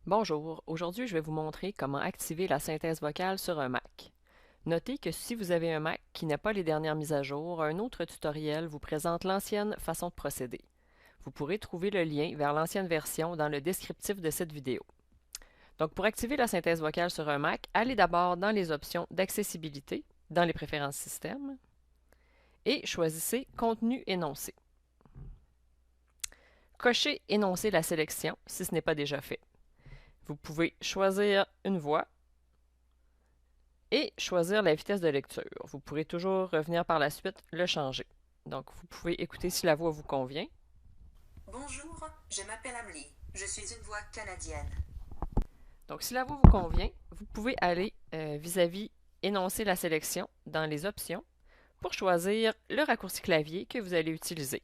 Bonjour, aujourd'hui je vais vous montrer comment activer la synthèse vocale sur un Mac. Notez que si vous avez un Mac qui n'a pas les dernières mises à jour, un autre tutoriel vous présente l'ancienne façon de procéder. Vous pourrez trouver le lien vers l'ancienne version dans le descriptif de cette vidéo. Donc pour activer la synthèse vocale sur un Mac, allez d'abord dans les options d'accessibilité, dans les préférences système, et choisissez Contenu énoncé. Cochez Énoncer la sélection si ce n'est pas déjà fait. Vous pouvez choisir une voix et choisir la vitesse de lecture. Vous pourrez toujours revenir par la suite le changer. Donc, vous pouvez écouter si la voix vous convient. Bonjour, je m'appelle Amelie. Je suis une voix canadienne. Donc, si la voix vous convient, vous pouvez aller vis-à-vis énoncer la sélection dans les options pour choisir le raccourci clavier que vous allez utiliser.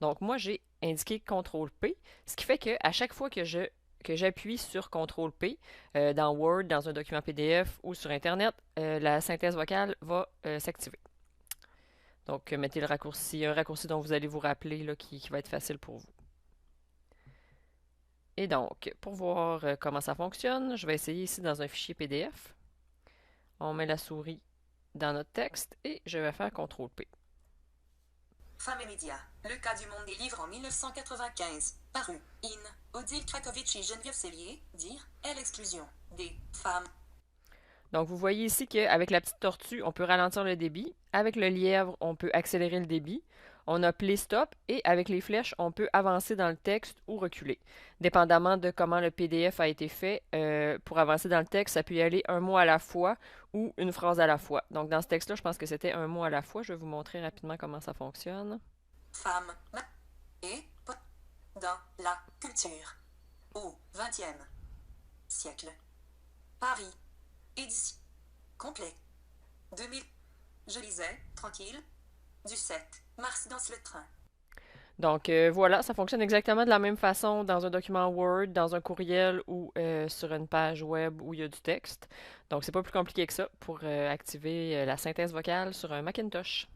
Donc, moi, j'ai indiqué CTRL-P, ce qui fait qu'à chaque fois que j'appuie sur CTRL-P dans Word, dans un document PDF ou sur Internet, la synthèse vocale va s'activer. Donc, mettez le raccourci, un raccourci dont vous allez vous rappeler là, qui va être facile pour vous. Et donc, pour voir comment ça fonctionne, je vais essayer ici dans un fichier PDF. On met la souris dans notre texte et je vais faire CTRL-P. Femmes et médias. Le cas du monde des livres en 1995. Paru. In. Odile Krakovitch et Geneviève Sellier. Dire. L'exclusion des femmes. Donc, vous voyez ici qu'avec la petite tortue, on peut ralentir le débit. Avec le lièvre, on peut accélérer le débit. On a play stop et avec les flèches, on peut avancer dans le texte ou reculer. Dépendamment de comment le PDF a été fait, pour avancer dans le texte, ça peut y aller un mot à la fois ou une phrase à la fois. Donc, dans ce texte-là, je pense que c'était un mot à la fois. Je vais vous montrer rapidement comment ça fonctionne. Femmes. Et. Dans la culture. Au XXe siècle. Paris. Édition. Complet. 2000. Je lisais, tranquille. Du 7 mars dans le train. Donc voilà, ça fonctionne exactement de la même façon dans un document Word, dans un courriel ou sur une page web où il y a du texte. Donc c'est pas plus compliqué que ça pour activer la synthèse vocale sur un Macintosh.